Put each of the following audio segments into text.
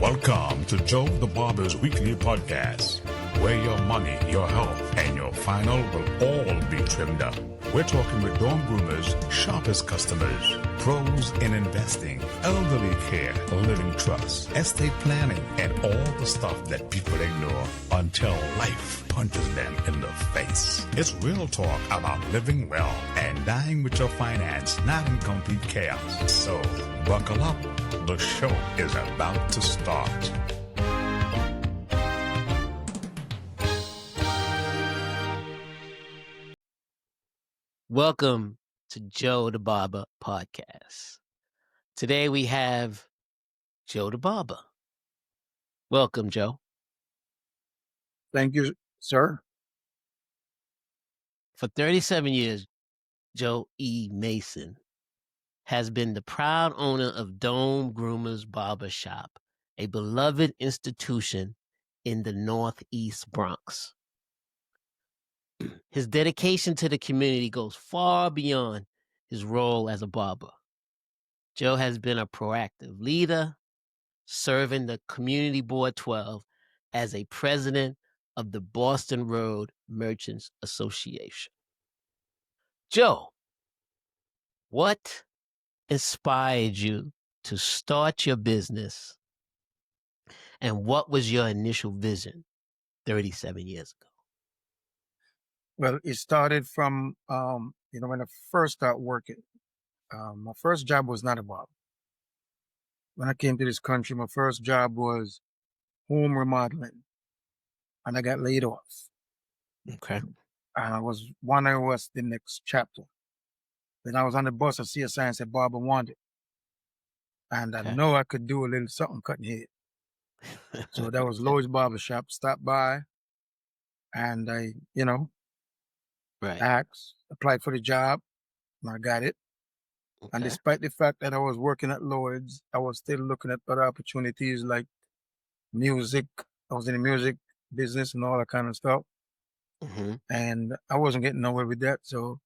Welcome to Joe the Barber's weekly podcast, where your money, your health, and your final will all be trimmed up. We're talking with Dome Groomers' sharpest customers, pros in investing, elderly care, living trust, estate planning, and all the stuff that people ignore until life punches them in the face. It's real talk about living well and dying with your finance, not in complete chaos. So buckle up. The show is about to start. Welcome to Joe the Barber podcast. Today we have Joe the Barber. Welcome, Joe. Thank you, sir. For 37 years, Joe E. Mason has been the proud owner of Dome Groomers Barbershop, a beloved institution in the Northeast Bronx. His dedication to the community goes far beyond his role as a barber. Joe has been a proactive leader, serving the Community Board 12 as a president of the Boston Road Merchants Association. Joe, what inspired you to start your business, and what was your initial vision 37 years ago? Well, it started from, when I first started working. My first job was not a barber. When I came to this country, my first job was home remodeling, and I got laid off. Okay. And I was wondering what's the next chapter. Then I was on the bus, I see a sign that said Barber Wanted. And Okay. I know I could do a little something cutting hair. So that was Lloyd's Barbershop. Stopped by, and I, Right. asked, applied for the job, and I got it. And Okay. despite the fact that I was working at Lloyd's, I was still looking at other opportunities like music. I was in the music business and all that kind of stuff. Mhm. And I wasn't getting nowhere with that. So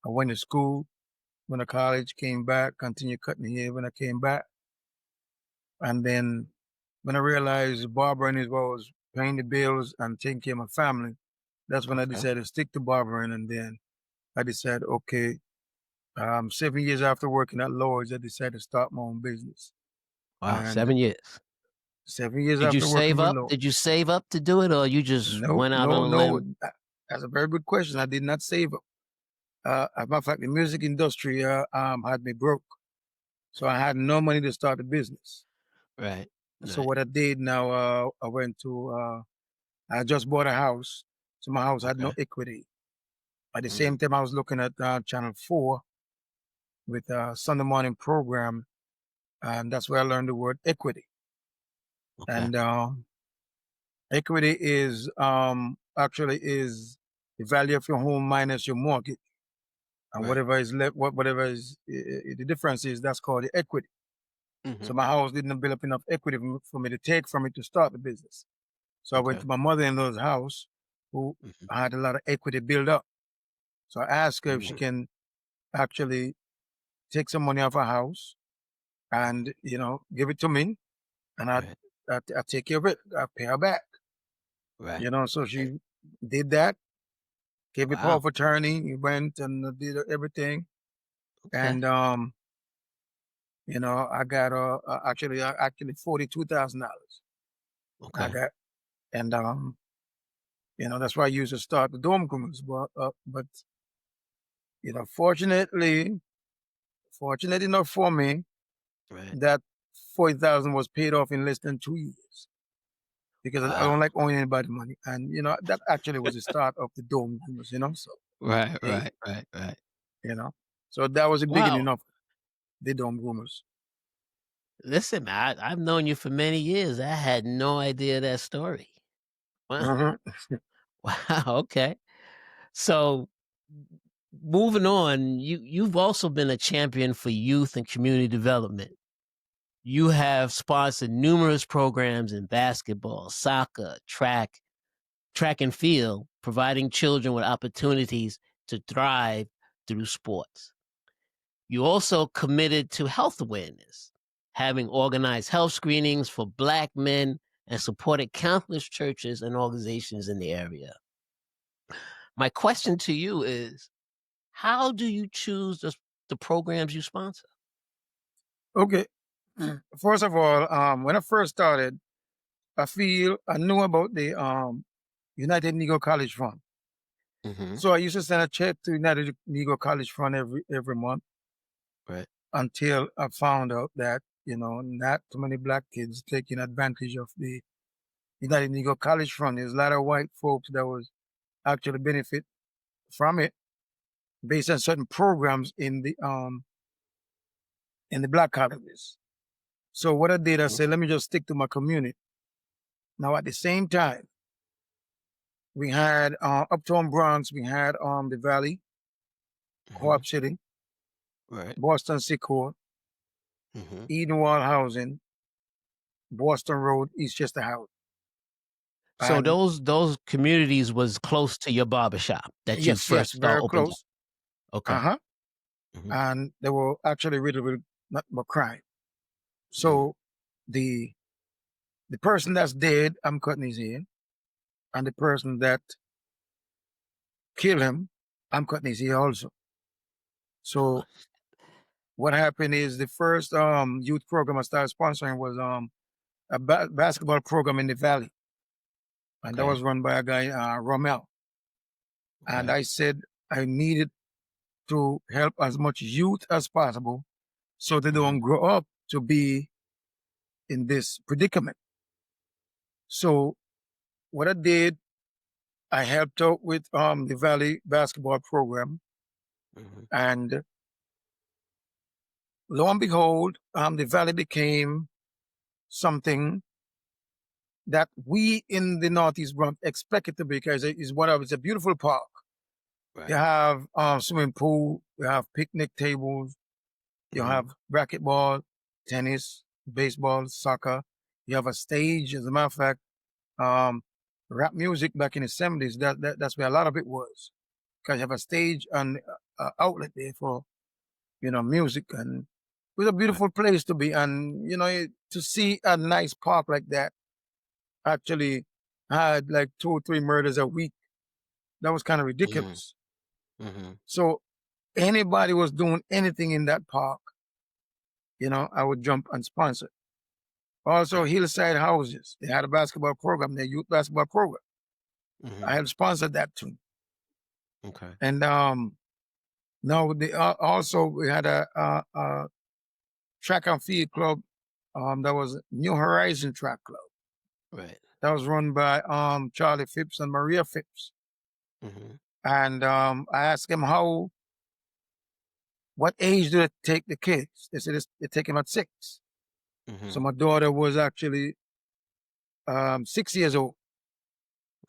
I went to school, went to college, came back, continued cutting hair when I came back. And then when I realized barbering is what was paying the bills and taking care of my family, that's when I Okay. decided to stick to barbering. And then I decided, okay, 7 years after working at Lloyd's, I decided to start my own business. Wow, And 7 years. 7 years Did you after working save with up? Lloyd's. Did you save up to do it, or you just went out on a limb? That's a very good question. I did not save up. As a matter of fact, the music industry had me broke. So I had no money to start a business. Right. So Right. what I did now, I went to, I just bought a house. So my house had no Okay. equity. At the same time, I was looking at Channel 4 with a Sunday morning program. And that's where I learned the word equity. Okay. And equity is actually is the value of your home minus your mortgage. And Right. whatever is left, whatever is the difference is, that's called the equity. So Mhm. my house didn't build up enough equity for me to take from it to start the business. So I went Okay. to my mother-in-law's house, who Mhm. had a lot of equity built up. So I asked her if she Mhm. can actually take some money off her house and, give it to me, and I Right. take care of it. I pay her back. Right. So Okay. she did that, gave me power Wow. of attorney. He went and did everything. Okay. And, I got actually $42,000. I Okay. got, and that's why I used to start the Dome Groomers. But fortunately enough for me, Right. that 40,000 was paid off in less than 2 years, because I don't Wow. like owing anybody money. And that actually was the start of the Dome Groomers. So Right. hey, Right. so that was the Wow. beginning of the Dome Groomers. Listen, I've known you for many years. I had no idea that story. Wow. Mhm. Wow. Okay. So moving on, you've also been a champion for youth and community development. You have sponsored numerous programs in basketball, soccer, track and field, providing children with opportunities to thrive through sports. You also committed to health awareness, having organized health screenings for Black men and supported countless churches and organizations in the area. My question to you is, how do you choose the programs you sponsor? Okay. First of all, when I first started, I knew about the United Negro College Fund. Mm-hmm. So I used to send a check to United Negro College Fund every month Right. until I found out that, not too many Black kids taking advantage of the United Negro College Fund. There's a lot of white folks that was actually benefit from it based on certain programs in the Black colleges. So what I did, I said, let me just stick to my community. Now at the same time, we had Uptown Bronx, we had the Valley, Co-op City, Right. Boston Secor, Edenwald Housing, Boston Road, Eastchester House. So And those communities was close to your barbershop that you yes, first very opened up. close. Okay. Uh-huh. Mhm. And they were actually riddled with nothing but crime. So the person that's dead, I'm cutting his ear. And the person that killed him, I'm cutting his ear also. So what happened is the first youth program I started sponsoring was a basketball program in the Valley. And that Okay. was run by a guy, Rommel. And Okay. I said I needed to help as much youth as possible so they don't grow up to be in this predicament. So what I did, I helped out with the Valley basketball program. And lo and behold, the Valley became something that we in the Northeast Bronx expect it to be, because it's a beautiful park. Right. You have swimming pool, you have picnic tables, you have racquetball, tennis, baseball, soccer. You have a stage. As a matter of fact, rap music back in the 70s, that's where a lot of it was. Because you have a stage and outlet there for, music. And it was a beautiful place to be. And, to see a nice park like that actually had like 2 or 3 murders a week, that was kind of ridiculous. So anybody was doing anything in that park, I would jump and sponsor. Also, Hillside Houses, they had a basketball program, their youth basketball program. I had sponsored that too. Okay. And now also we had a track and field club. That was New Horizon Track Club. Right. That was run by Charlie Phipps and Maria Phipps. And I asked him what age do they take the kids? They said they take them at 6. So my daughter was actually 6 years old.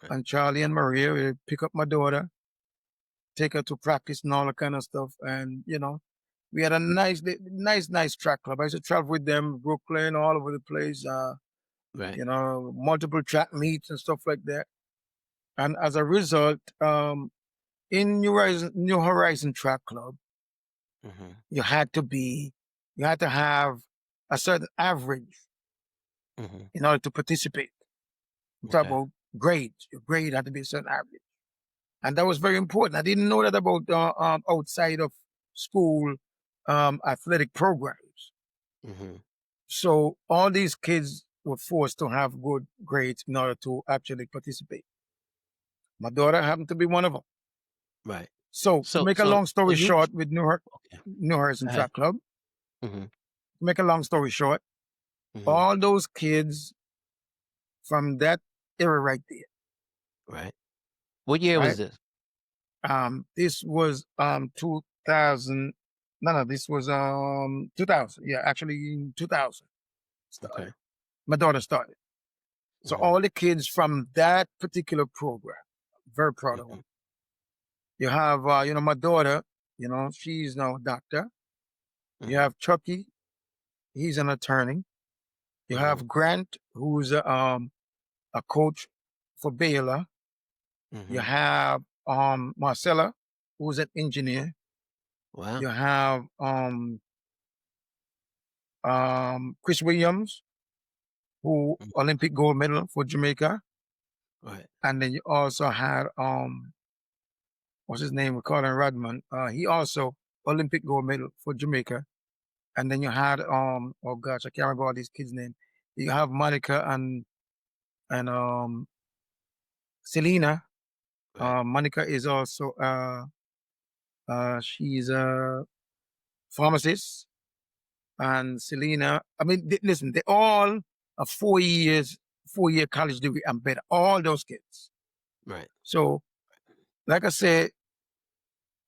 Right. And Charlie and Maria would pick up my daughter, take her to practice and all that kind of stuff. And, we had a nice track club. I used to travel with them, Brooklyn, all over the place, Right. multiple track meets and stuff like that. And as a result, in New Horizon Track Club, you had to have a certain average in order to participate. Talk about grades. Your grade had to be a certain average. And that was very important. I didn't know that about outside of school athletic programs. So all these kids were forced to have good grades in order to actually participate. My daughter happened to be one of them. Right. So to make a long story short, with New Horizon Track Club, to make a long story short, all those kids from that era right there. Right. What year was this? This was 2000. No, this was 2000. Yeah, actually in 2000 started. Okay. My daughter started. So all the kids from that particular program, very proud of them. You have, my daughter, she's now a doctor. You have Chucky, he's an attorney. You have Grant, who's a coach for Baylor. You have Marcella, who's an engineer. Wow. You have Chris Williams, who Mhm. Olympic gold medal for Jamaica, Right. and then you also had what's his name? We call him Rodman. He also Olympic gold medal for Jamaica. And then you had oh gosh, I can't remember all these kids' name. You have Monica and Selena. Right. Monica is also she's a pharmacist, and Selena. I mean, listen, they all are 4 years, 4 year college degree and better. All those kids. Right. So, like I said,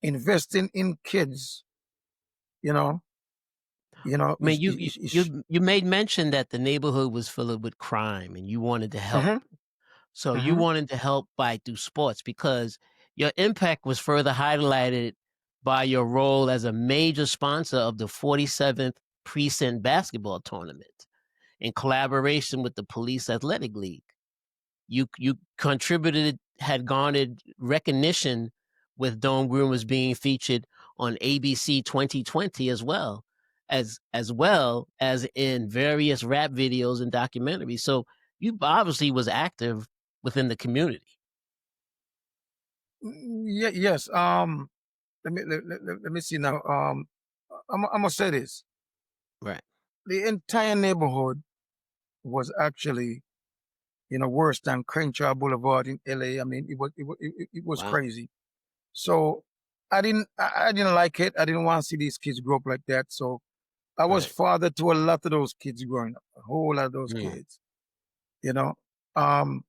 investing in kids, you know, I mean, is you made mention that the neighborhood was filled with crime and you wanted to help. mhm, So you mhm. wanted to help by through sports because your impact was further highlighted by your role as a major sponsor of the 47th precinct basketball tournament in collaboration with the Police Athletic League. You contributed had garnered recognition with Dome Groomers being featured on ABC 2020 as well as in various rap videos and documentaries. So you obviously was active within the community. Yeah, yes. Let me see now. I'm gonna say this. Right. The entire neighborhood was actually, worse than Crenshaw Boulevard in LA. I mean, it was Wow. crazy. So I didn't like it. I didn't want to see these kids grow up like that. So I was Right. father to a lot of those kids growing up, a whole lot of those Mm, kids. You know, um,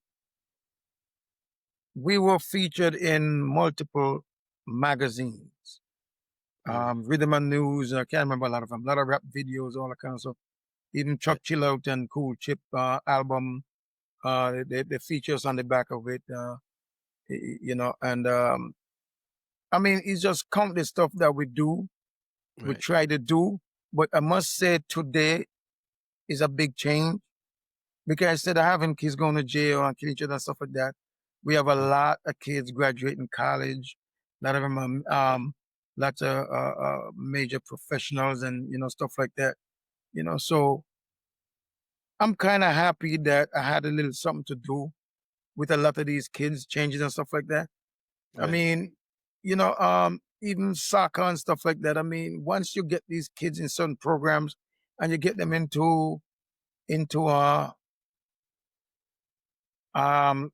we were featured in multiple magazines, mm, Rhythm and News. I can't remember a lot of them. A lot of rap videos, all that kind of stuff. Even right. Chuck Chill Out and Cool Chip album. The features on the back of it. And I mean, it's just countless stuff that we Right. try to do. But I must say today is a big change because instead of having kids going to jail and kill each other and stuff like that, we have a Mm, lot of kids graduating college. A lot of them are lots of major professionals and stuff like that. So I'm kind of happy that I had a little something to do with a lot of these kids changes and stuff like that. I right. mean, even soccer and stuff like that. I mean, once you get these kids in certain programs and you get them into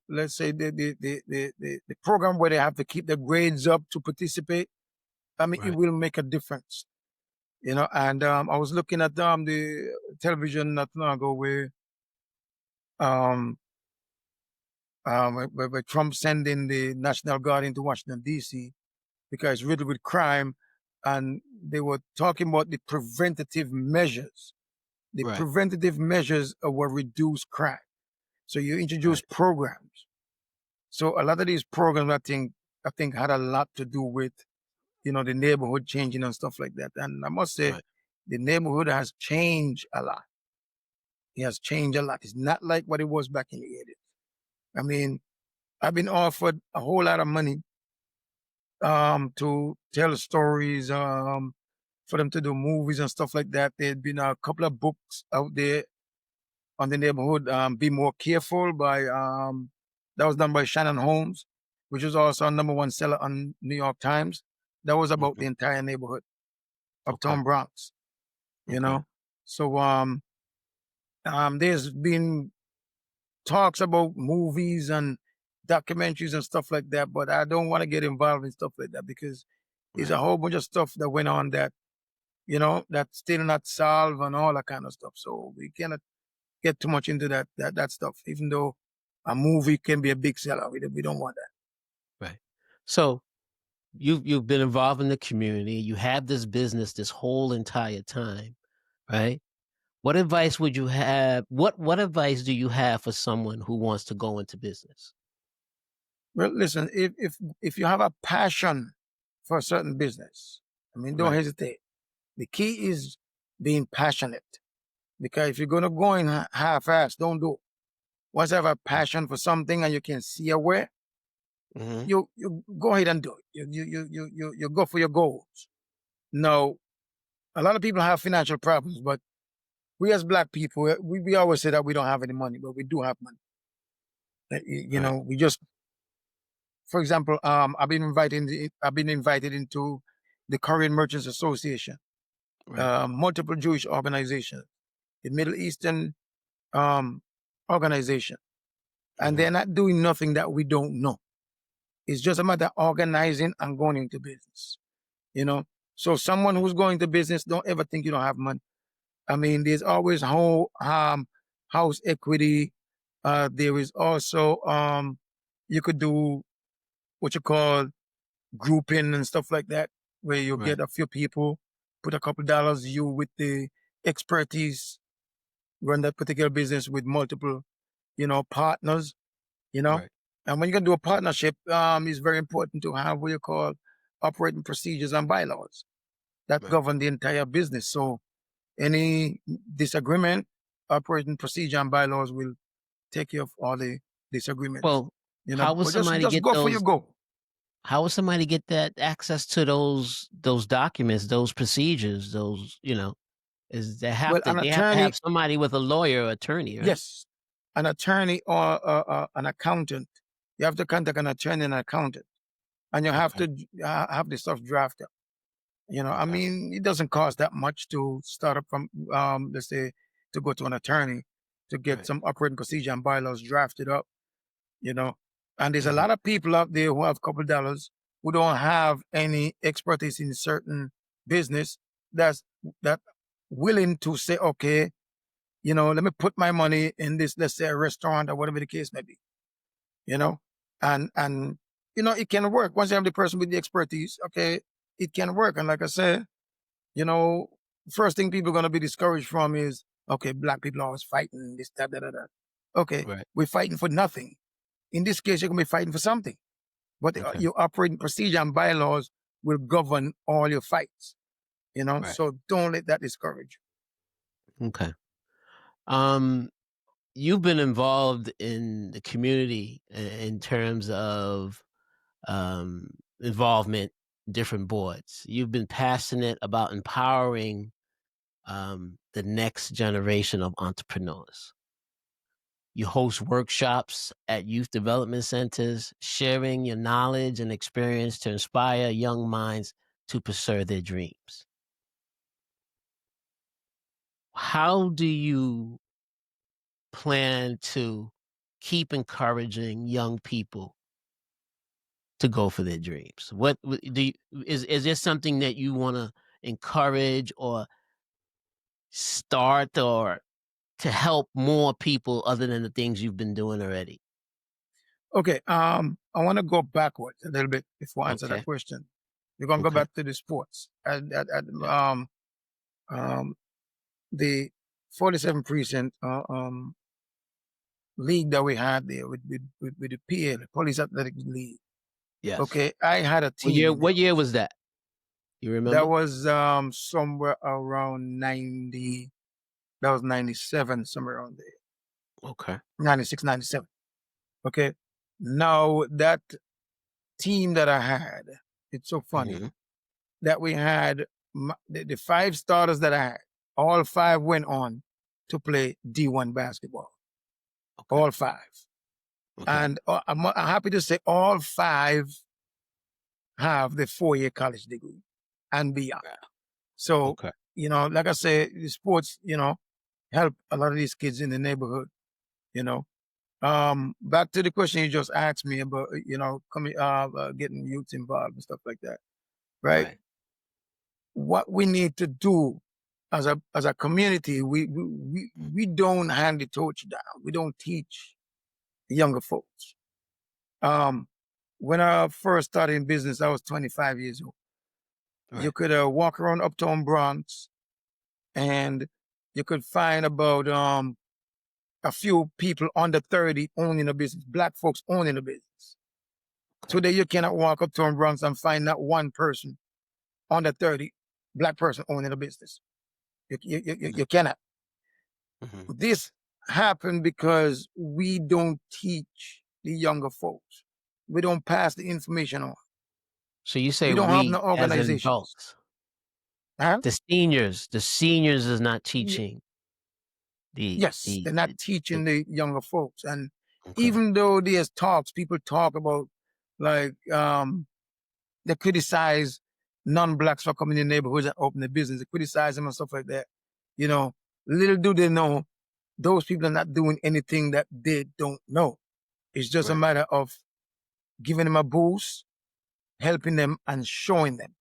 let's say the program where they have to keep their grades up to participate, I mean, it Right. will make a difference. And I was looking at the television not long ago where um where Trump sending the National Guard into Washington D.C. because it's riddled with crime, and they were talking about the preventative measures. The Right. preventative measures will reduce crime. So you introduce Right. programs. So a lot of these programs, I think had a lot to do with the neighborhood changing and stuff like that. And I must say, Right. the neighborhood has changed a lot. It has changed a lot. It's not like what it was back in the 80s. I mean, I've been offered a whole lot of money to tell stories, for them to do movies and stuff like that. There'd been a couple of books out there on the neighborhood. Be More Careful by that was done by Shannon Holmes, which was also a number one seller on New York Times. That was about Mhm. the entire neighborhood, Okay. Uptown Bronx. You Okay. know, so there's been talks about movies and documentaries and stuff like that, but I don't want to get involved in stuff like that because there's a Right. whole bunch of stuff that went on that that's still not solved and all that kind of stuff. So we cannot get too much into that stuff, even though a movie can be a big seller. We don't want that. Right. So you've been involved in the community. You have this business this whole entire time, right? What advice would you have? What advice do you have for someone who wants to go into business? Well, listen, if you have a passion for a certain business, I mean, don't Right. hesitate. The key is being passionate because if you're gonna go in half-ass, don't do it. Once you have a passion for something and you can see a way, Mm-hmm. you go ahead and do it. You go for your goals. Now, a lot of people have financial problems, but we as Black people, we always say that we don't have any money, but we do have money. You Right. know, we just, for example, I've been invited into the Korean Merchants Association, Right. multiple Jewish organizations, the Middle Eastern um, organization, and Mhm. they're not doing nothing that we don't know. It's just a matter of organizing and going into business. You know, so someone who's going to business, don't ever think you don't have money. I mean, there's always whole house equity. There is also you could do what you call grouping and stuff like that, where you Right. get a few people, put a couple dollars, you with the expertise, run that particular business with multiple, partners, you know. Right. And when you're gonna do a partnership, it's very important to have what you call operating procedures and bylaws that Right. govern the entire business. So any disagreement, operating procedure and bylaws will take care of all the disagreements. Well, how will But just somebody just get go for your those goal. how will somebody get that access to those documents, those procedures, is Well, an they have to have attorney, somebody with a lawyer or attorney, right? yes, an attorney or an accountant. You have to contact an attorney and an accountant, and you have Okay. to have the stuff drafted. I Okay. mean, it doesn't cost that much to start up from, let's say, to go to an attorney to get Right. some operating procedure and bylaws drafted up. you know. And there's a Mhm. lot of people out there who have a couple dollars who don't have any expertise in certain business that willing to say, okay, let me put my money in this, let's say a restaurant or whatever the case may be, you know, and it can work once you have the person with the expertise. Okay, it can work. And like I said, you know, first thing people are gonna be discouraged from is, okay, Black people are always fighting this, that, that, that. That. Okay, Right. we're fighting for nothing. In this case, you're going to be fighting for something, but Okay. your operating procedure and bylaws will govern all your fights. Right. So don't let that discourage Okay. Um, you've been involved in the community in terms of um, involvement in different boards. You've been passionate about empowering the next generation of entrepreneurs. You host workshops at youth development centers, sharing your knowledge and experience to inspire young minds to pursue their dreams. How do you plan to keep encouraging young people to go for their dreams? Do you, is there something that you want to encourage or start or to help more people other than the things you've been doing already? it. Okay, I want to go backwards a little bit before I answer that Okay. question. We're going to go Okay. back to the sports. Yeah. Um, the 47 precinct league that we had there with the PA, the Police Athletic League. Yes. Okay, I had a team in there. What year was that? You That remember? was somewhere around 90. That was 97, somewhere around there. Okay. 96, 97. Okay. Now that team that I had, it's so funny Mhm. that we had the five starters that I had, all five went on to play D1 basketball. Okay. All five. Okay. And I'm happy to say all five have the 4-year college degree and beyond. Yeah. So, Okay. like I say, the sports, help a lot of these kids in the neighborhood, you know. Back to the question you just asked me about, coming, getting youth involved and stuff like that, right? Right. What we need to do as a community, we don't hand the torch down. We don't teach the younger folks. Um, when I first started in business, I was 25 years old. You Right. could walk around uptown Bronx, and you could find about a few people under 30 owning a business, Black folks owning a business. Okay. Today, you cannot walk up to Bronx and find that one person under 30, Black person owning a business. Mhm. You cannot. Mhm. This happened because we don't teach the younger folks. We don't pass the information on. So you say We don't have we no as in organizations. adults. Huh? The seniors is not Ye- teaching. Yes, they're not teaching the younger folks. And Okay. even though there's talks, people talk about like they criticize non-blacks for coming in neighborhoods and opening a business. They criticize them and stuff like that. You know, little do they know those people are not doing anything that they don't know. It's just a Right. matter of giving them a boost, helping them, and showing them.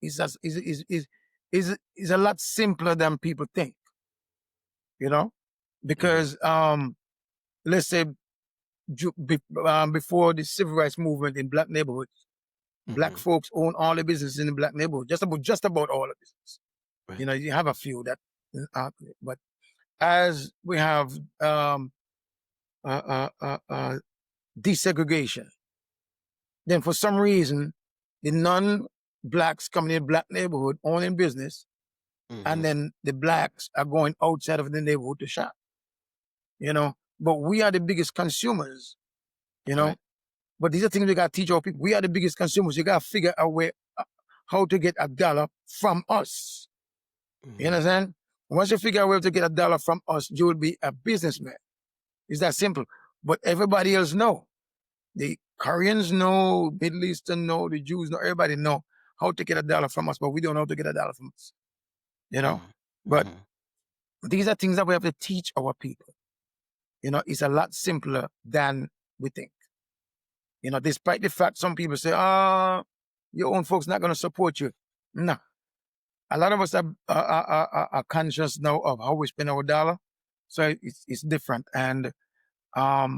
It's just, is a lot simpler than people think. You know, because let's say before the civil rights movement in black neighborhoods, black folks own all the businesses in the black neighborhood, just about all the business. Right. You know, you have a few that, but as we have desegregation, then for some reason, the non-blacks coming in black neighborhood owning business, and then the blacks are going outside of the neighborhood to shop. You know, but we are the biggest consumers. You know, Right. but these are things we got to teach our people. We are the biggest consumers. You got to figure out how to get $1 from us. You understand? Once you figure out where to get $1 from us, you will be a businessman. It's that simple. But everybody else know. The Koreans know, Middle Eastern know, the Jews know, everybody know how to get $1 from us, but we don't know how to get $1 from us. You know? But these are things that we have to teach our people. You know, it's a lot simpler than we think. You know, despite the fact some people say, your own folks not going to support you. No. A lot of us are conscious now of how we spend our dollar. So it's different. And I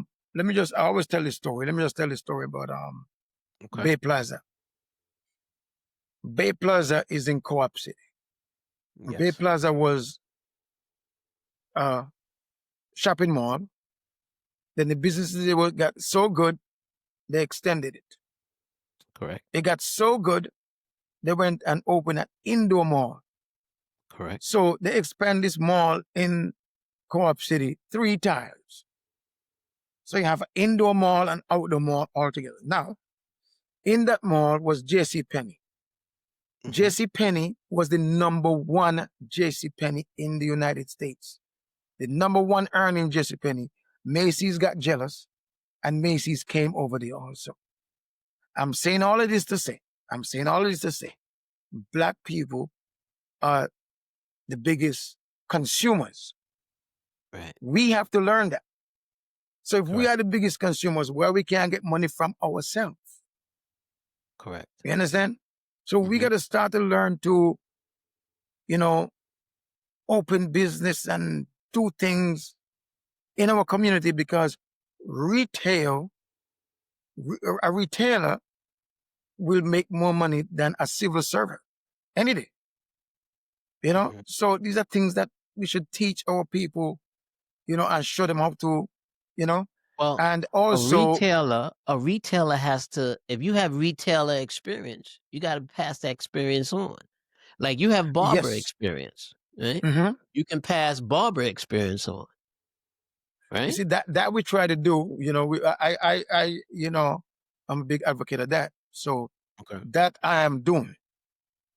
always tell this story. Let me just tell this story about Bay Plaza. Bay Plaza is in Co-op City. Yes. Bay Plaza was a shopping mall. Then the businesses got so good, they extended it. Correct. It got so good, they went and opened an indoor mall. Correct. So they expand this mall in Co-op City 3 times. So you have an indoor mall and outdoor mall all together. Now, in that mall was JCPenney. JCPenney was the #1 JCPenney in the United States. The #1 earning JCPenney. Macy's got jealous, and Macy's came over there also. I'm saying all of this to say, black people are the biggest consumers. Right. We have to learn that. So if we are the biggest consumers, where we can't get money from ourselves. Correct. You understand? So we got to start to learn to, you know, open business and do things in our community, because a retailer will make more money than a civil servant any day. You know? So these are things that we should teach our people, you know, and show them how to, you know. Well, and also a retailer has to, if you have retailer experience, you got to pass that experience on. Like you have barber yes. experience, right? Mhm. You can pass barber experience on, right? You see, that we try to do, you know, I you know, I'm a big advocate of that. So that I am doing.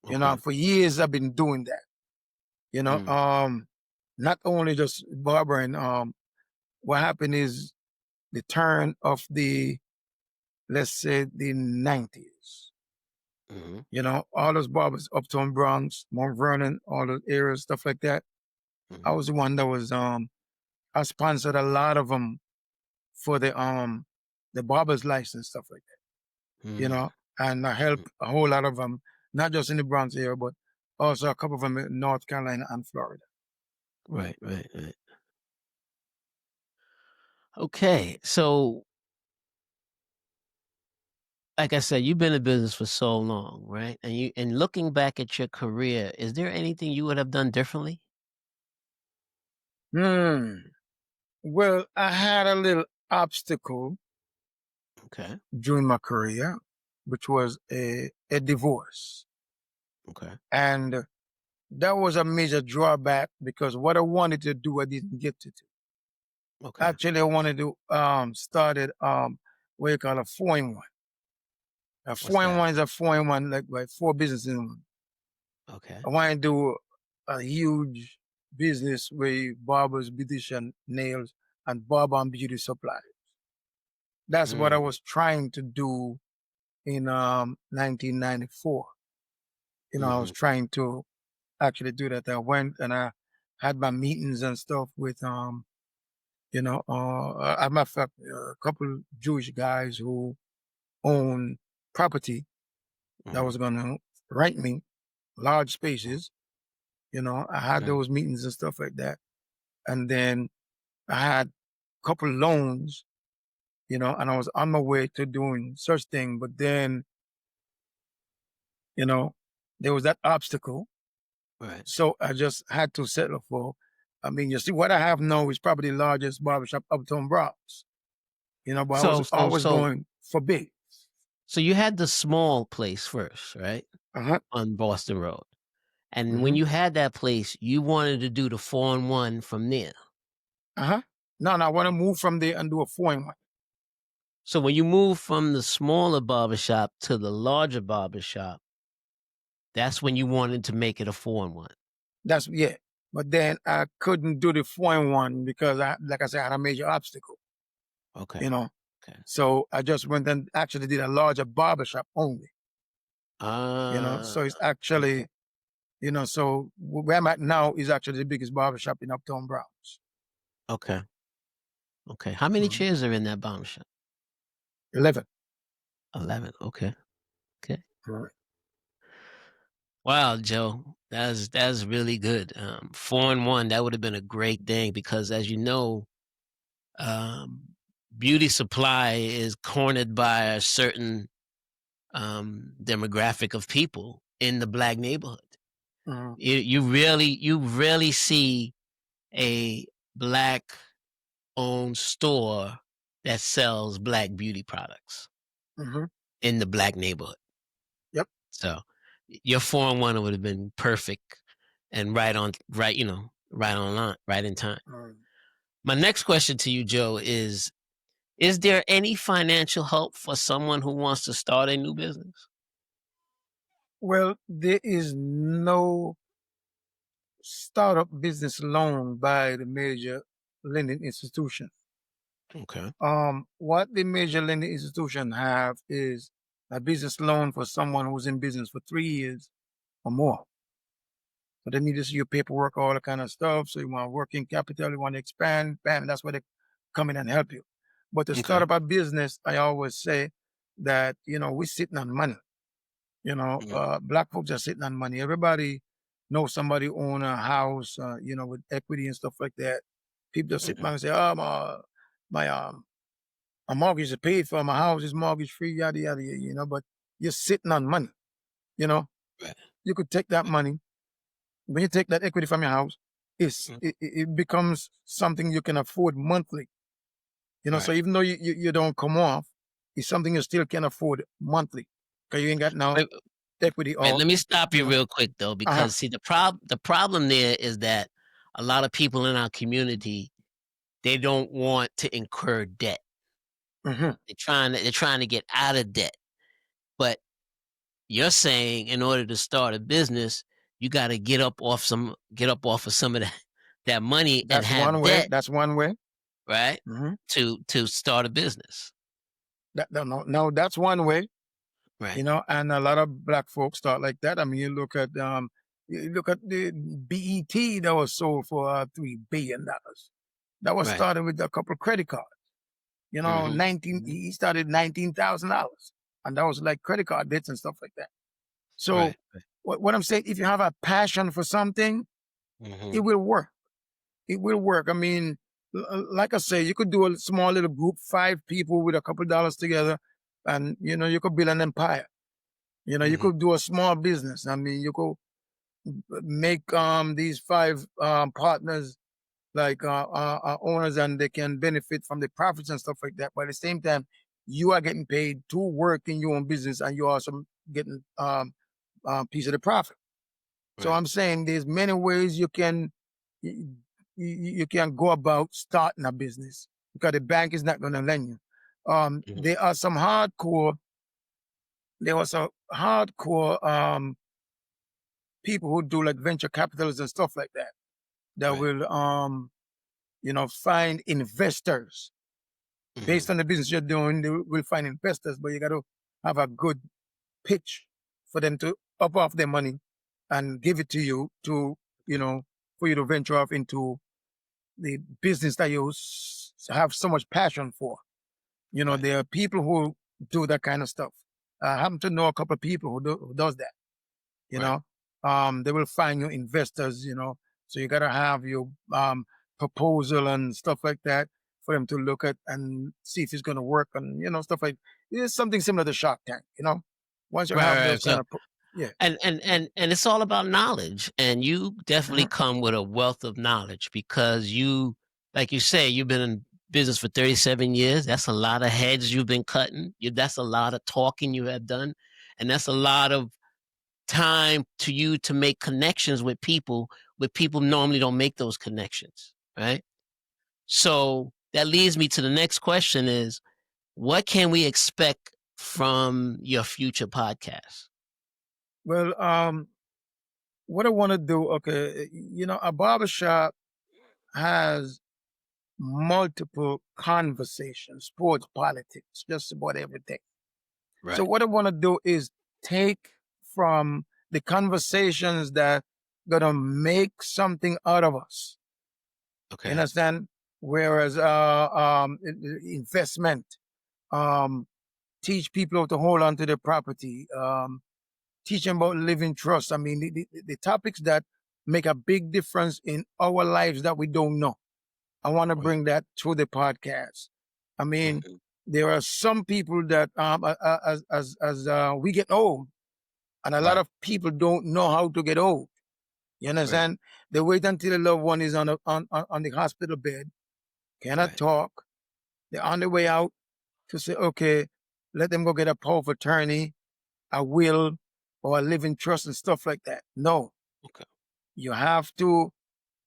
You know, for years I've been doing that. You know, not only just barbering. What happened is the turn of the, let's say, the 90s. You know, all those barbers, Uptown Bronx, Mount Vernon, all those areas, stuff like that. I was the one that was I sponsored a lot of them for the barber's license, stuff like that. You know, and I helped a whole lot of them, not just in the Bronx area, but also a couple of them in North Carolina and Florida. Right. Okay, so like I said, you've been in business for so long, right? And looking back at your career, is there anything you would have done differently? Well, I had a little obstacle during my career, which was a divorce. And that was a major drawback, because what I wanted to do, I didn't get to do. Actually, I wanted to started what you call a 4-in-1. A 4-in-1 is a 4-in-1, like 4 businesses in one. I wanted to do a huge business with barbers, beautician, nails, and barber and beauty supplies. That's what I Mm, was trying to do in 1994. I was mhm. trying to actually do that. I went and I had my meetings and stuff with I met a couple Jewish guys who own property that Mhm. was going to rent me large spaces. I had Okay. those meetings and stuff like that. And then I had a couple loans, and I was on my way to doing such thing. But then, you know, there was that obstacle. Right. So I just had to settle for, I mean, you see, what I have now is probably the largest barbershop uptown Bronx, but I was So so always so going for big. so you had the small place first, right? Uh-huh. On Boston Road. And when Hmm. you had that place, you wanted to do the 4-in-1 from there. Uh-huh. No, I want to move from there and do a 4-in-1. So when you moved from the smaller barbershop to the larger barbershop, that's when you wanted to make it a 4-in-1. That's yeah. But then I couldn't do the 4-in-1 because like I said, I had a major obstacle, Okay. you know. Okay. So I just went and actually did a larger barbershop only, Ah, So it's okay. actually, so where I'm at now is actually the biggest barbershop in Uptown Bronx. Okay. Okay. How many Mhm. chairs are in that barbershop? 11. 11. Okay. Okay. Right. Wow, Joe, that's really good. 4-in-1, that would have been a great thing because, as you know, um, beauty supply is cornered by a certain demographic of people in the black neighborhood. Mhm. You really see a black owned store that sells black beauty products Mhm. in the black neighborhood. Yep. So your 4-in-1 would have been perfect and right on line, right in time. Mm. My next question to you, Joe, is there any financial help for someone who wants to start a new business? Well, there is no startup business loan by the major lending institution. Okay. What the major lending institution have is a business loan for someone who's in business for 3 years or more. So they need to see your paperwork, all that kind of stuff. So you want working capital, you want to expand, bam, that's where they come in and help you. But to start Okay. up a business, I always say that, we're sitting on money. Mhm. Black folks are sitting on money. Everybody knows somebody own a house, with equity and stuff like that. People just sit Mhm. back and say, "Oh, my my mortgage is paid for, my house is mortgage free, yada yada yada." But you're sitting on money. You know, Right. you could take that money when you take that equity from your house. Mhm. It becomes something you can afford monthly. So Right. even though you don't come off, it's something you still can afford monthly because you ain't got no Wait, equity wait, or let me stop you you know. real quick though, Uh huh. because see the problem there is that a lot of people in our community, they don't want to incur debt. Hmm. They're trying to get out of debt. But you're saying in order to start a business, you got to get up off of some of that money and That's one have way. debt, That's one way. right? Hmm. To start a business. No, that's one way. Right. And a lot of black folks start like that. I mean, you look at the BET that was sold for $3 billion. That was Right. started with a couple of credit cards. Mhm. 19. Mhm. He started $19,000, and that was like credit card debts and stuff like that. So, Right. Right. what I'm saying, if you have a passion for something, it Mhm. will work. It will work. I mean, like I say, you could do a small little group, 5 people with a couple dollars together, and you could build an empire. You Mhm. could do a small business. I mean, you could make these 5 partners like owners, and they can benefit from the profits and stuff like that. But at the same time, you are getting paid to work in your own business, and you're also getting piece of the profit. So Right. I'm saying there's many ways you, you can go about starting a business because the bank is not going to lend you. Mhm. There was a hardcore people who do like venture capitals and stuff like that. that Right. will, find investors Hmm. based on the business you're doing. They will find investors, but you got to have a good pitch for them to up off their money and give it to you to, for you to venture off into the business that you have so much passion for. Right. There are people who do that kind of stuff. I happen to know a couple of people who does that. You Right. know, they will find you investors. So you got to have your proposal and stuff like that for them to look at and see if it's going to work and stuff like. It's something similar to Shark Tank. Once you have Right. those Right. So, kind of yeah. and it's all about knowledge, and you definitely Mhm. come with a wealth of knowledge because you, like you say, you've been in business for 37 years. That's a lot of heads you've been cutting. That's a lot of talking you have done, and that's a lot of time to you to make connections with people. With people normally don't make those connections, right? So that leads me to the next question: is what can we expect from your future podcast? Well, what I want to do, okay, a barbershop has multiple conversations, sports, politics, just about everything. So Right. what I want to do is take from the conversations that gonna make something out of us. You Okay. understand? Whereas investment, um, teach people how to hold on to their property, teach them about living trust. I mean, the topics that make a big difference in our lives that we don't know. I want to Right. bring that to the podcast. I mean, Mhm. there are some people that as we get old, and a lot Right. of people don't know how to get old. You Right. understand? They wait until a loved one is on the hospital bed, cannot Right. talk. They're on the way out to say, okay, let them go get a power of attorney, a will, or a living trust and stuff like that. No, Okay. you have to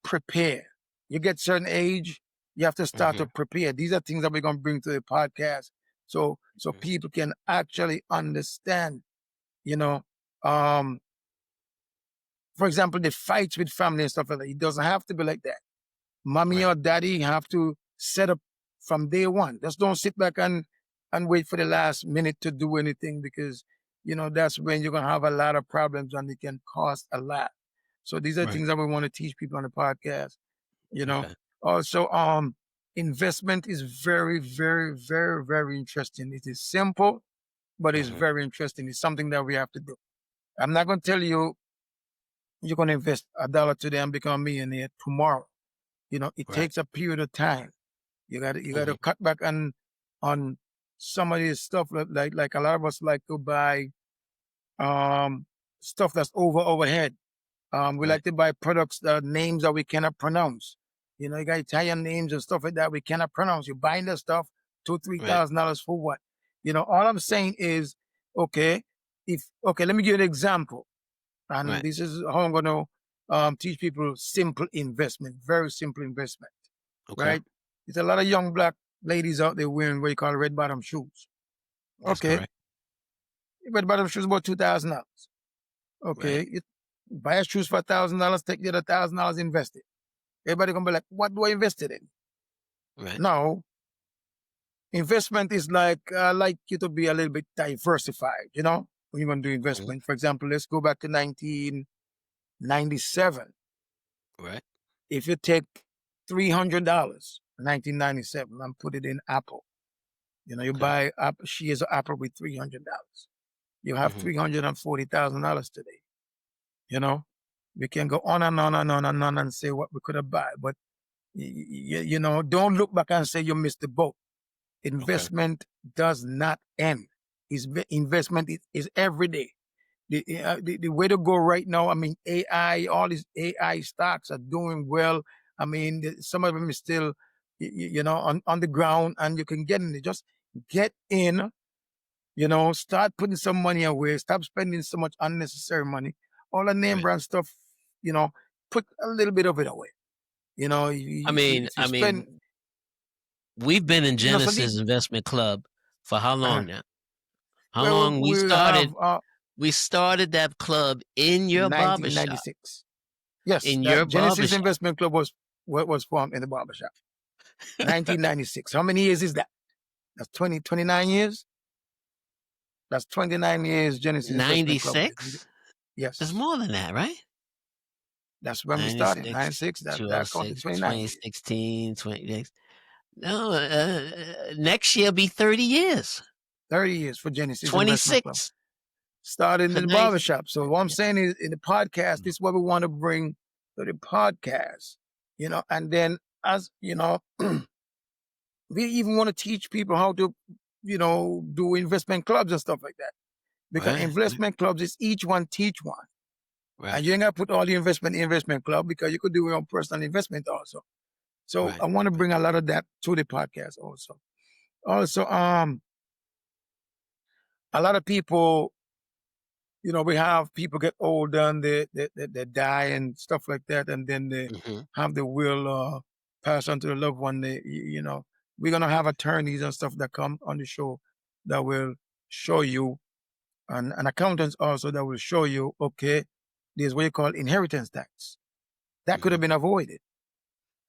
prepare. You get certain age, you have to start to Mhm. prepare. These are things that we're gonna bring to the podcast, so Mhm. people can actually understand. You know, um, for example, the fights with family and stuff like that. It doesn't have to be like that. Mommy Right. or daddy have to set up from day one. Just don't sit back and wait for the last minute to do anything because that's when you're gonna have a lot of problems and it can cost a lot. So these are Right. things that we want to teach people on the podcast. You know. Okay. Also, investment is very, very, very, very interesting. It is simple, but it's Mhm. very interesting. It's something that we have to do. I'm not going to tell you you're going to invest $1 today and become a millionaire tomorrow. It Right. takes a period of time. You got to Mhm. cut back on some of this stuff like a lot of us like to buy um stuff that's overhead. We Right. like to buy products that names that we cannot pronounce. You got Italian names and stuff like that we cannot pronounce. You're buying that stuff two, three Right. thousand dollars for what? All I'm saying is, okay, let me give you an example. And Right. this is how I'm gonna teach people simple investment, very simple investment, Okay. right? There's a lot of young black ladies out there wearing what you call red bottom shoes. That's Okay, correct. red bottom shoes about $2,000. Right. Okay, you buy a shoes for $1,000, take the other $1,000, invest it. Everybody gonna be like, what do I invest it in? Right. No, investment is like you to be a little bit diversified, when you're gonna do Mhm. investment. For example, let's go back to 1997. Right. If you take $300, 1997, and put it in Apple, you Okay. buy Apple shares of Apple with $300. You have Mhm. $340,000 today. You know, we can go on and on and on and on and say what we could have bought, but don't look back and say you missed the boat. Okay. Investment does not end. Investment is every day. The way to go right now, I mean, AI, all these AI stocks are doing well. I mean, some of them is still, on the ground and you can get in it. Just get in, start putting some money away. Stop spending so much unnecessary money. All the name Right. brand stuff, you know, put a little bit of it away. I If mean, you I spend, mean, we've been in so the, Genesis Investment Club for how long now? How well, long we we have started? We started that club in your barbershop. 1996. Yes, in that your Genesis barbershop. Investment Club was formed in the barbershop. 1996. How many years is that? That's 29 years? That's 29 years Genesis Investment Club. 96? There's Yes. more than that, right? That's when we started. 96, 96. That counted 206, 29 years. 2016, 26. No, next year be 30 years. 30 years for Genesis Investment Club. 26 Started for in the 90. barbershop. So what I'm saying is in the podcast, this is what we want to bring to the podcast, and then as we even want to teach people how to, do investment clubs and stuff like that. Because Right, investment clubs is each one teach one. And right, you ain't got to put all the investment in investment club because you could do your own personal investment also. So right. I want to bring a lot of that to the podcast also. Also, a lot of people, we have people get older and they die and stuff like that, and then they Hmm. have the will pass on to the loved one. We're gonna have attorneys and stuff that come on the show that will show you, and accountants also that will show you, okay, there's what you call inheritance tax. That could have been avoided.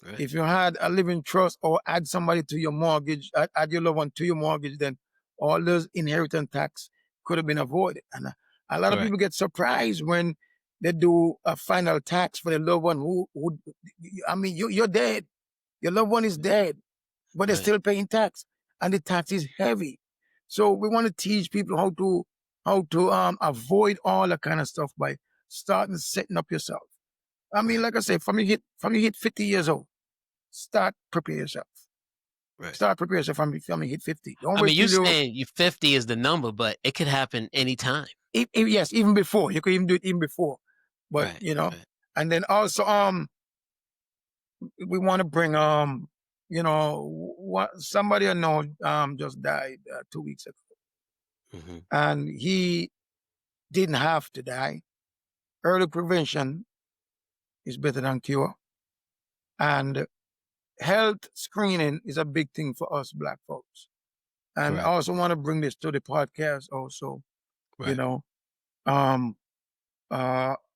Right. If you had a living trust or add somebody to your mortgage, add your loved one to your mortgage, then all those inheritance tax could have been avoided. And a lot of Correct. people get surprised when they do a final tax for their loved one you're dead. Your loved one is dead, but they're Right. still paying tax, and the tax is heavy. So we want to teach people how to avoid all that kind of stuff by starting setting up yourself. I mean, like I say, from you hit 50 years old, start prepare yourself. Right. Start prepare yourself from you hit 50. Don't I wait mean, you're till saying you 50 is the number, but it could happen anytime. yes, even before. You could even do it even before. But Right. Right. and then also we want to bring what somebody I know just died 2 weeks ago. Hmm. And he didn't have to die. Early prevention is better than cure. And health screening is a big thing for us Black folks. And Correct. I also want to bring this to the podcast also. Right.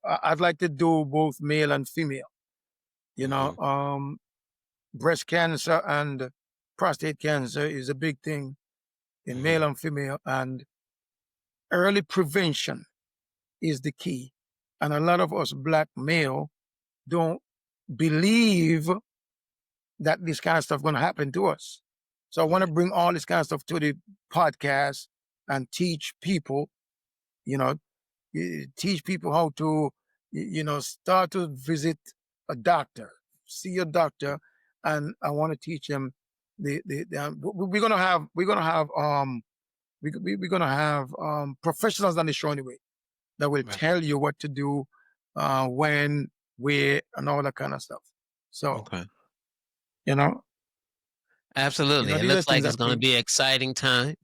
I'd like to do both male and female. Breast cancer and prostate cancer is a big thing in male and female, and early prevention is the key. And a lot of us Black male don't believe that this kind of stuff going to happen to us. So I want to bring all this kind of stuff to the podcast and teach people, teach people how to, start to visit a doctor, see a doctor, and I want to teach them we're gonna have professionals on the show anyway that will tell you what to do, when, where, and all that kind of stuff. So, Okay. these Absolutely. It are looks things like it's that going to be an exciting time.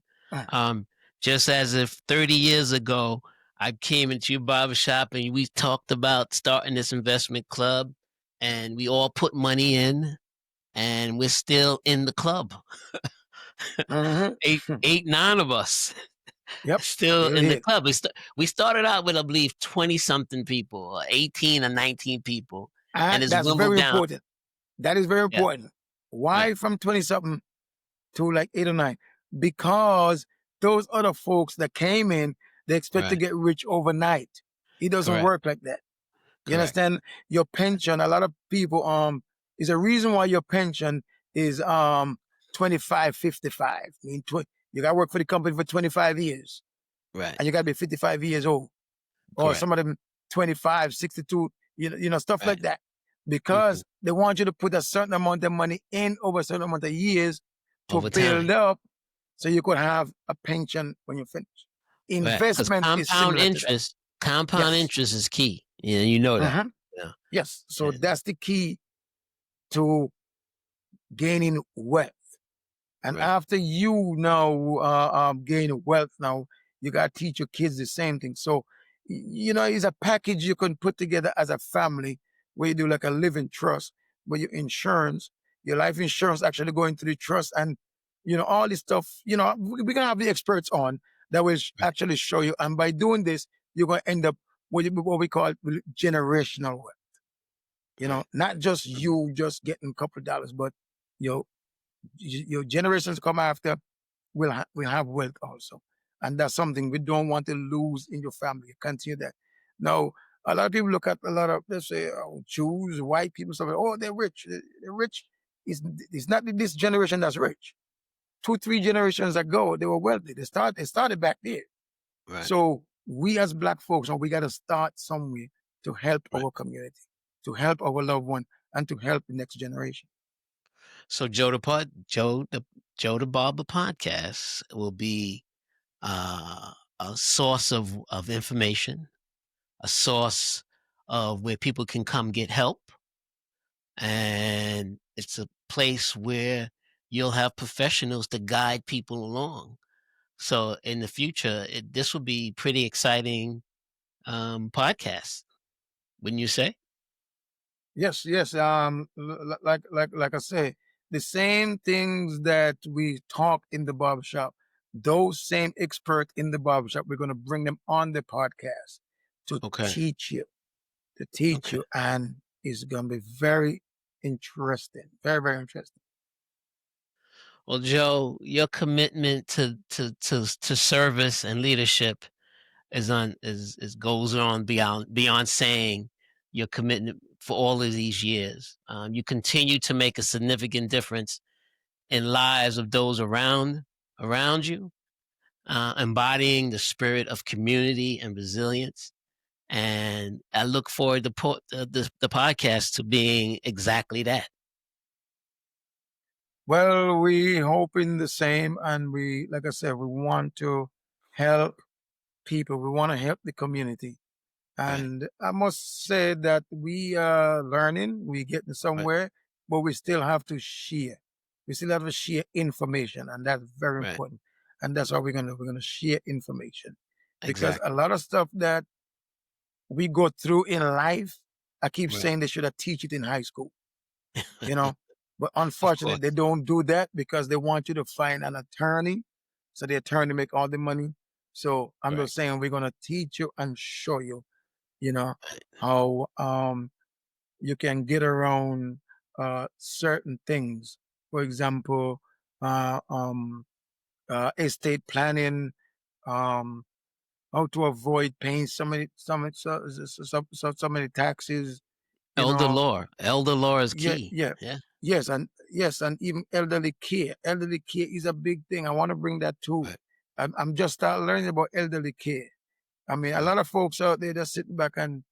Just as if 30 years ago, I came into your barbershop and we talked about starting this investment club, and we all put money in, and we're still in the club. Eight, 9 of us. Yep. Still in the here. club. We started out with, I believe, 20-something people, or 18 or 19 people. And it's That's dwindled very down. important. That is very Yeah. important. Why Right. from 20-something to like 8 or 9? Because those other folks that came in, they expect to Right. get rich overnight. It doesn't Correct. work like that. You Correct. understand? Your pension, a lot of people, is a reason why your pension is 25, 55. I mean, you got to work for the company for 25 years. Right. And you got to be 55 years old. Or Correct. some of them 25, 62, stuff Right. like that. Because they want you to put a certain amount of money in over a certain amount of years to Over build time. up so you could have a pension when you finish. Right. 'Cause Investment is compound similar interest, to that. compound Yes. interest is key. You know that. Yeah. Yes. So Yeah. that's the key to gaining wealth. And Right. after you now gain wealth, now you got to teach your kids the same thing. So, it's a package you can put together as a family where you do like a living trust, where your insurance, your life insurance actually go into the trust, and, all this stuff, we're going to have the experts on that will actually show you. And by doing this, you're going to end up with what we call generational wealth. not just you just getting a couple of dollars, but your your generations come after will have wealth also. And that's something we don't want to lose in your family. Continue that. Now, a lot of people look at a lot of, let's say, Jews, white people, stuff like, oh, they're rich. They're rich. It's not this generation that's rich. 2, 3 generations ago, they were wealthy. They started back there. Right. So we as Black folks, we got to start somewhere to help Right. our community, to help our loved one, and to help the next generation. So Joe the Barber podcast will be a source of information, a source of where people can come get help, and it's a place where you'll have professionals to guide people along. So in the future, this will be pretty exciting podcast, wouldn't you say? Yes, yes. Like I say, the same things that we talk in the barbershop, those same experts in the barbershop, we're going to bring them on the podcast to Okay. teach you, Okay. and it's going to be very interesting, very, very interesting. Well, Joe, your commitment to service and leadership is goes on beyond saying your commitment for all of these years. You continue to make a significant difference in lives of those around you, embodying the spirit of community and resilience. And I look forward to the podcast to being exactly that. Well, we hoping the same, and like I said, we want to help people. We want to help the community. Right. And I must say that we are learning, we getting somewhere, but we still have to share. We still have to share information, and that's very Right. important. And that's what we're gonna do. We're gonna share information. Because Exactly. a lot of stuff that we go through in life, I keep Right. saying they should have teach it in high school. But Of unfortunately course. they don't do that because they want you to find an attorney. So the attorney make all the money. So I'm Right. just saying we're gonna teach you and show you Right. how you can get around certain things. For example, uh, um, estate planning, um, how to avoid paying so many taxes. You Elder know, law. Elder law is yeah, key. yeah, Yeah. yes, and even elderly care. Elderly care is a big thing. I want to bring that too. Right. I'm just start learning about elderly care. I mean, a Right. lot of folks out there just sitting back and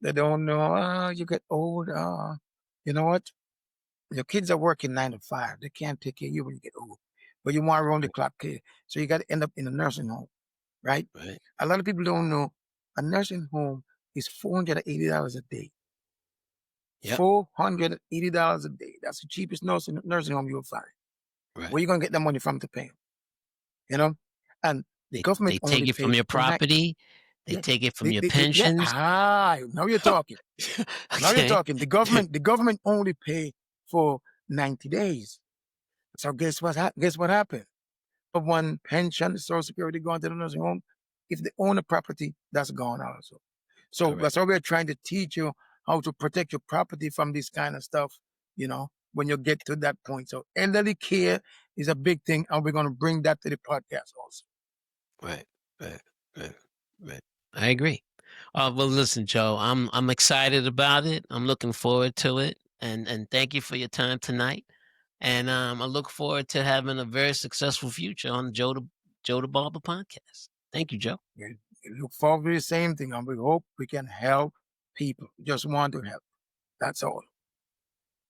they don't know. You get old. You know what? Your kids are working 9 to 5. They can't take care of you when you get old. But you want around the clock care. So you got to end up in a nursing home, right? Right. A lot of people don't know a nursing home is $480 a day. Yep. $480 a day. That's the cheapest nursing home you'll find. Right. Where you going to get that money from to pay them? You know? And the government They take only it from pays your for property. They yeah, take it from your pensions. now you're talking. Now you're Okay. talking. The government only pay for 90 days. So guess what happened? Of one pension, Social Security going to the nursing home. If they own a property, that's gone also. So Correct. that's why we're trying to teach you how to protect your property from this kind of stuff, when you get to that point. So elderly care is a big thing, and we're going to bring that to the podcast also. Right. Right. Right. Right. I agree. Well, listen, Joe, I'm excited about it. I'm looking forward to it, and thank you for your time tonight. And I look forward to having a very successful future on Joe the Barber podcast. Thank you, Joe. We look forward to the same thing, and we hope we can help people. We just want to help. That's all.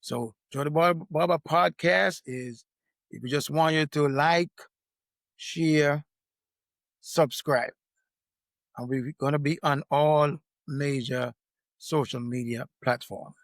So Joe the Barber podcast is, if we just want you to like, share, subscribe. And we're going to be on all major social media platforms.